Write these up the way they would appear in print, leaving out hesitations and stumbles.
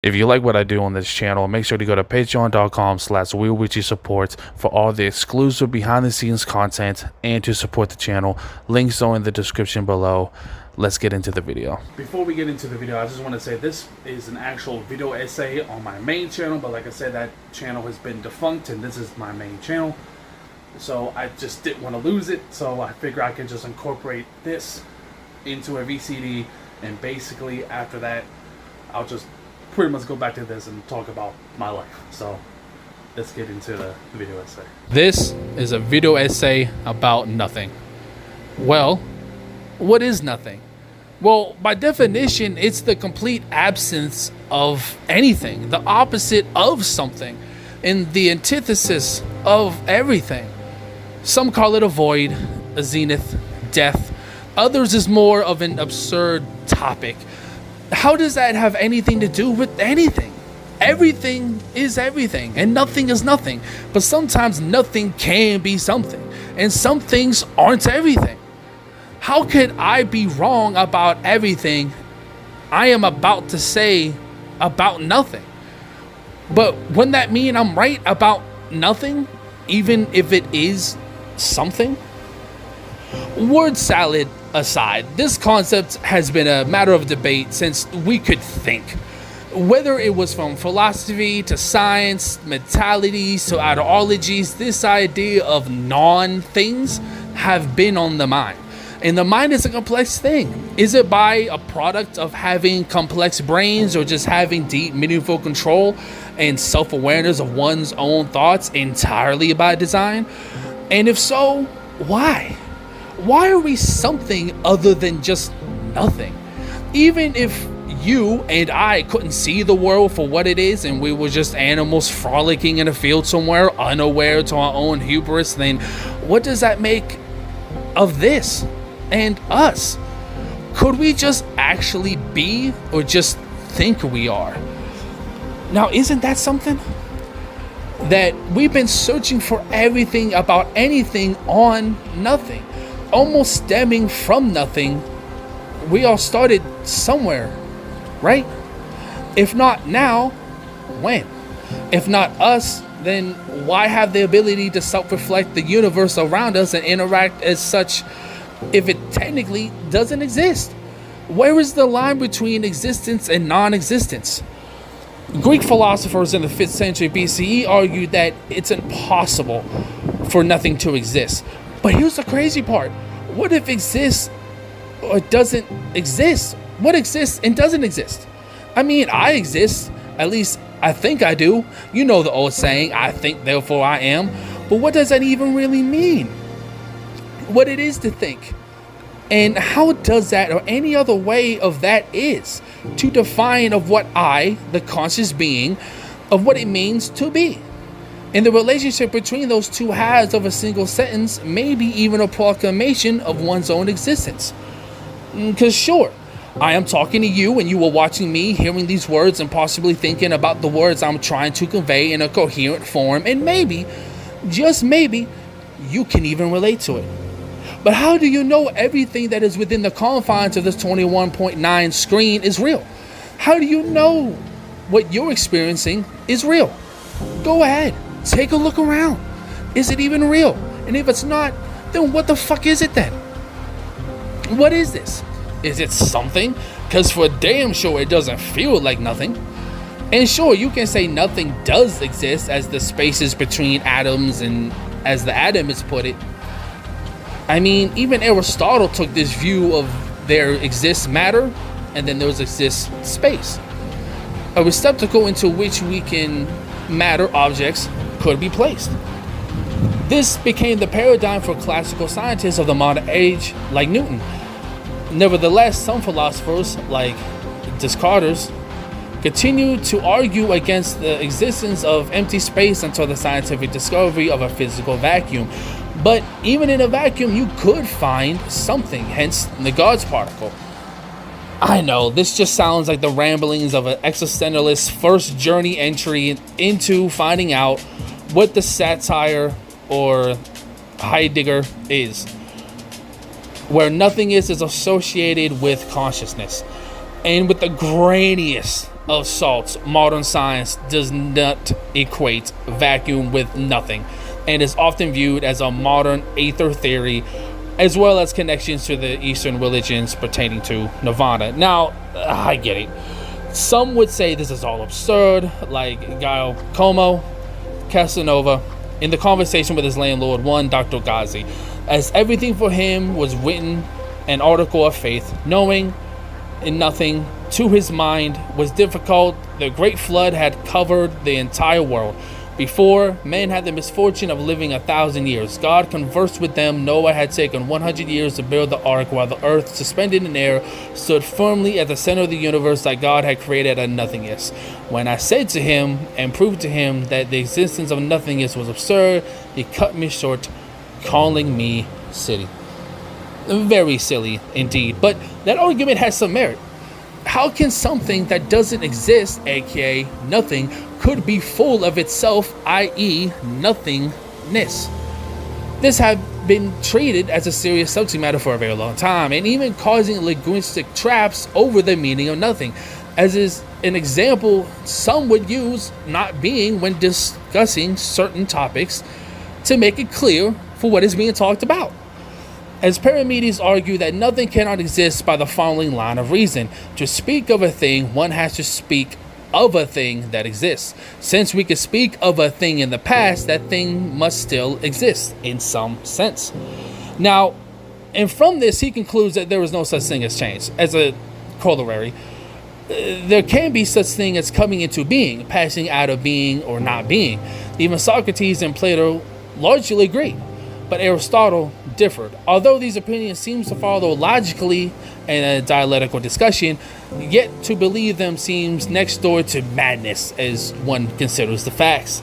If you like what I do on this channel, make sure to go to patreon.com/Ryoichi support for all the exclusive behind the scenes content and to support the channel. Links are in the description below. Let's get into the video. Before we get into the video, I just want to say this is an actual video essay on my main channel, but like I said, that channel has been defunct and this is my main channel. So I just didn't want to lose it, so I figured I could just incorporate this into a VCD, and basically after that I'll just pretty much go back to this and talk about my life. So let's get into the video essay. This is a video essay about nothing. Well, what is nothing? Well, by definition, it's the complete absence of anything, the opposite of something, and the antithesis of everything. Some call it a void, a zenith, death. Others is more of an absurd topic. How does that have anything to do with anything? Everything is everything and nothing is nothing. But sometimes nothing can be something, and some things aren't everything. How could I be wrong about everything I am about to say about nothing? But wouldn't that mean I'm right about nothing, even if it is something? Word salad aside, this concept has been a matter of debate since we could think. Whether it was from philosophy to science, mentalities to ideologies, this idea of non-things have been on the mind. And the mind is a complex thing. Is it by a product of having complex brains, or just having deep, meaningful control and self-awareness of one's own thoughts entirely by design? And if so, why? Why are we something other than just nothing? Even if you and I couldn't see the world for what it is, and we were just animals frolicking in a field somewhere, unaware to our own hubris, then what does that make of this and us? Could we just actually be, or just think we are? Now, isn't that something? That we've been searching for everything about anything on nothing. Almost stemming from nothing. We all started somewhere, right? If not now, when? If not us, then why have the ability to self-reflect the universe around us and interact as such if it technically doesn't exist? Where is the line between existence and non-existence? Greek philosophers in the 5th century BCE argued that it's impossible for nothing to exist. But here's the crazy part. What if exists or doesn't exist? What exists and doesn't exist? I mean, I exist. At least I think I do. You know the old saying, I think, therefore I am. But what does that even really mean? What it is to think? And how does that, or any other way of that, is to define of what I, the conscious being, of what it means to be? And the relationship between those two halves of a single sentence, maybe even a proclamation of one's own existence. Because sure, I am talking to you and you are watching me, hearing these words and possibly thinking about the words I'm trying to convey in a coherent form, and maybe, just maybe, you can even relate to it. But how do you know everything that is within the confines of this 21.9 screen is real? How do you know what you're experiencing is real? Go ahead. Take a look around. Is it even real? And if it's not, then what the fuck is it then? What is this? Is it something? Because for damn sure it doesn't feel like nothing. And sure, you can say nothing does exist, as the spaces between atoms, and as the atomists put it. I mean, even Aristotle took this view of there exists matter and then there exists space, a receptacle into which we can matter objects could be placed. This became the paradigm for classical scientists of the modern age, like Newton. Nevertheless, some philosophers, like Descartes, continued to argue against the existence of empty space until the scientific discovery of a physical vacuum. But even in a vacuum, you could find something, hence the God's particle. I know, this just sounds like the ramblings of an existentialist's first journey entry into finding out what the satire or Heidegger is, where nothing is associated with consciousness, and with the grainiest of salts, modern science does not equate vacuum with nothing, and is often viewed as a modern aether theory, as well as connections to the Eastern religions pertaining to nirvana. Now, I get it. Some would say this is all absurd, like Giacomo Casanova in the conversation with his landlord, one Dr. Ghazi, as everything for him was written an article of faith, knowing in nothing to his mind was difficult. The great flood had covered the entire world. Before, men had the misfortune of living 1,000 years. God conversed with them. Noah had taken 100 years to build the ark, while the earth, suspended in air, stood firmly at the center of the universe that God had created at nothingness. When I said to him and proved to him that the existence of nothingness was absurd, he cut me short, calling me silly. Very silly indeed, but that argument has some merit. How can something that doesn't exist, aka nothing, could be full of itself, i.e. nothingness? This has been treated as a serious subject matter for a very long time, and even causing linguistic traps over the meaning of nothing. As is an example some would use not being when discussing certain topics to make it clear for what is being talked about. As Parmenides argue that nothing cannot exist by the following line of reason. To speak of a thing, one has to speak of a thing that exists. Since we can speak of a thing in the past, that thing must still exist in some sense. Now, and from this, he concludes that there is no such thing as change. As a corollary, there can be such thing as coming into being, passing out of being or not being. Even Socrates and Plato largely agreed, but Aristotle differed. Although these opinions seem to follow logically in a dialectical discussion, yet to believe them seems next door to madness as one considers the facts.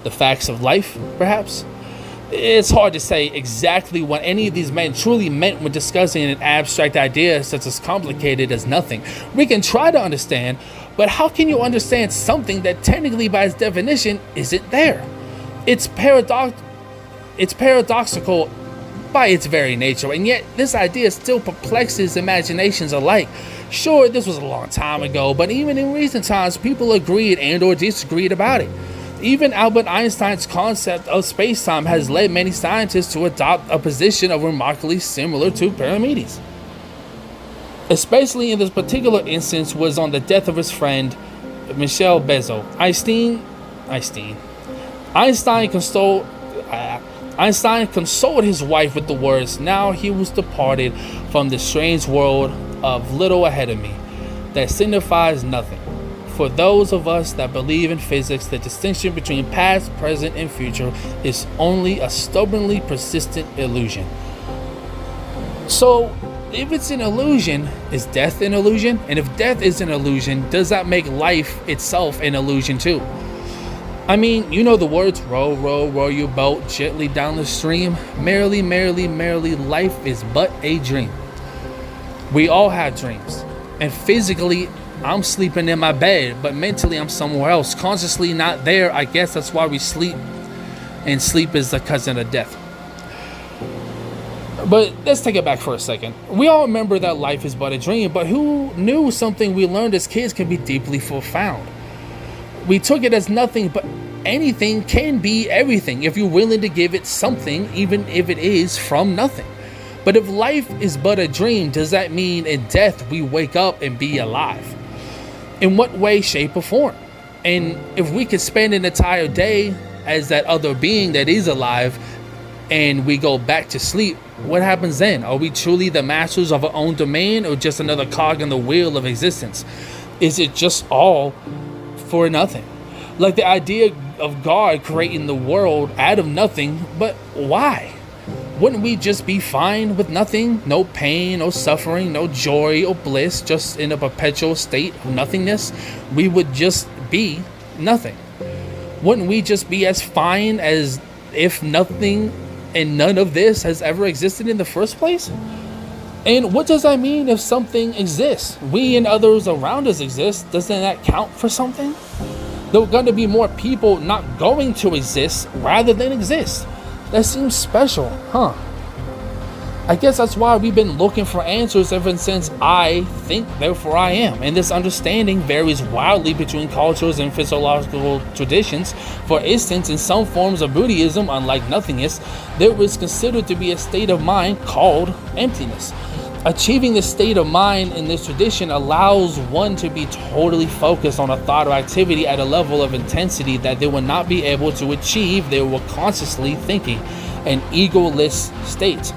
The facts of life, perhaps? It's hard to say exactly what any of these men truly meant when discussing an abstract idea such as complicated as nothing. We can try to understand, but how can you understand something that technically by its definition isn't there? It's paradoxical by its very nature, and yet this idea still perplexes imaginations alike. Sure, this was a long time ago, but even in recent times, people agreed and or disagreed about it. Even Albert Einstein's concept of space-time has led many scientists to adopt a position of remarkably similar to Parmenides. Especially in this particular instance was on the death of his friend, Michel Bezo. Einstein consoled his wife with the words, "Now he was departed from the strange world of little ahead of me. That signifies nothing. For those of us that believe in physics, the distinction between past, present, and future is only a stubbornly persistent illusion." So, if it's an illusion, is death an illusion? And if death is an illusion, does that make life itself an illusion too? I mean, you know the words, row, row, row your boat gently down the stream. Merrily, merrily, merrily, life is but a dream. We all have dreams. And physically, I'm sleeping in my bed, but mentally I'm somewhere else. Consciously not there. I guess that's why we sleep. And sleep is the cousin of death. But let's take it back for a second. We all remember that life is but a dream, but who knew something we learned as kids can be deeply profound? We took it as nothing, but anything can be everything if you're willing to give it something, even if it is from nothing. But if life is but a dream, does that mean in death we wake up and be alive? In what way, shape, or form? And if we could spend an entire day as that other being that is alive and we go back to sleep, what happens then? Are we truly the masters of our own domain, or just another cog in the wheel of existence? Is it just all for nothing? Like the idea of God creating the world out of nothing, but why? Wouldn't we just be fine with nothing? No pain, no suffering, no joy or bliss, just in a perpetual state of nothingness? We would just be nothing. Wouldn't we just be as fine as if nothing and none of this has ever existed in the first place? And what does that mean if something exists? We and others around us exist. Doesn't that count for something? There are going to be more people not going to exist rather than exist. That seems special, huh? I guess that's why we've been looking for answers ever since I think, therefore I am. And this understanding varies wildly between cultures and physiological traditions. For instance, in some forms of Buddhism, unlike nothingness, there is considered to be a state of mind called emptiness. Achieving this state of mind in this tradition allows one to be totally focused on a thought or activity at a level of intensity that they will not be able to achieve. They were consciously thinking, an egoless state.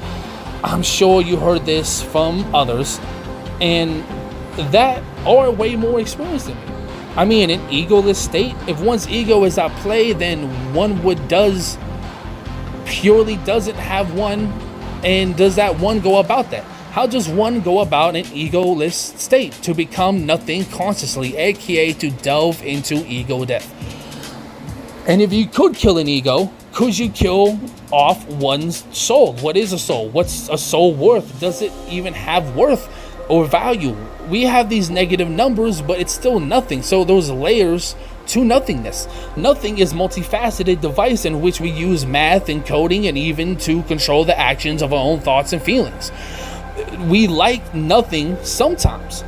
I'm sure you heard this from others, and that are way more experienced than me. I mean, an egoless state, if one's ego is at play, then one purely doesn't have one. And does that one go about that? How does one go about an egoless state? To become nothing consciously, aka to delve into ego death. And if you could kill an ego, could you kill off one's soul? What is a soul? What's a soul worth? Does it even have worth or value? We have these negative numbers, but it's still nothing. So those layers to nothingness. Nothing is multifaceted device in which we use math and coding and even to control the actions of our own thoughts and feelings. We like nothing sometimes,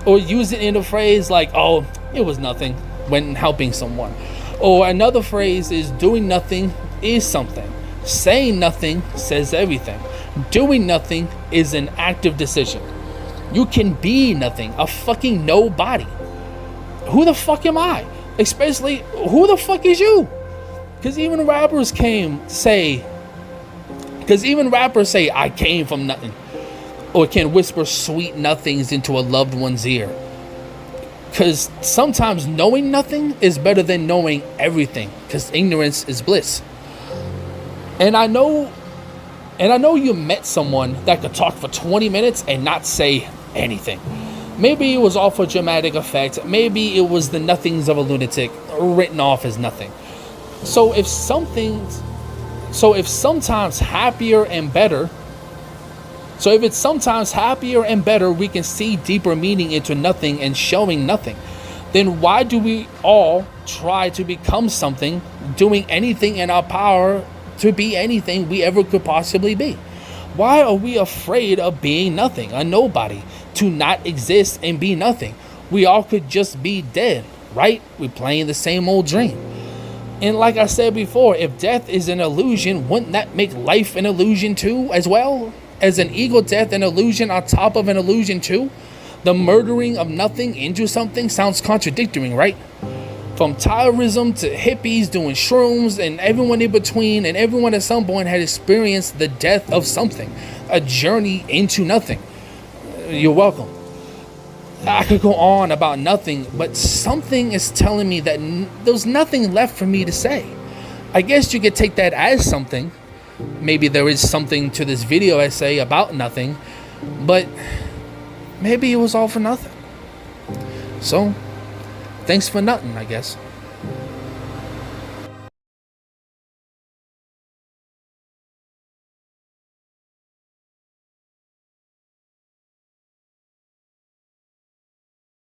or use it in a phrase like, oh, it was nothing, when helping someone. Or another phrase is, doing nothing is something. Saying nothing says everything. Doing nothing is an active decision. You can be nothing, a fucking nobody. Who the fuck am I? Especially, who the fuck is you? Because even rappers say, I came from nothing. Or can whisper sweet nothings into a loved one's ear. Because sometimes knowing nothing is better than knowing everything. Because ignorance is bliss. And I know you met someone that could talk for 20 minutes and not say anything. Maybe it was all for dramatic effect. Maybe it was the nothings of a lunatic written off as nothing. So if it's sometimes happier and better, we can see deeper meaning into nothing and showing nothing, then why do we all try to become something, doing anything in our power to be anything we ever could possibly be? Why are we afraid of being nothing, a nobody, to not exist and be nothing? We all could just be dead, right? We're playing the same old dream. And like I said before, if death is an illusion, wouldn't that make life an illusion too, as well? As an ego death, an illusion on top of an illusion too? The murdering of nothing into something sounds contradictory, right? From Taoism to hippies doing shrooms and everyone in between, and everyone at some point had experienced the death of something, a journey into nothing. You're welcome. I could go on about nothing, but something is telling me that there's nothing left for me to say. I guess you could take that as something. Maybe there is something to this video essay about nothing, but maybe it was all for nothing. So, thanks for nothing, I guess.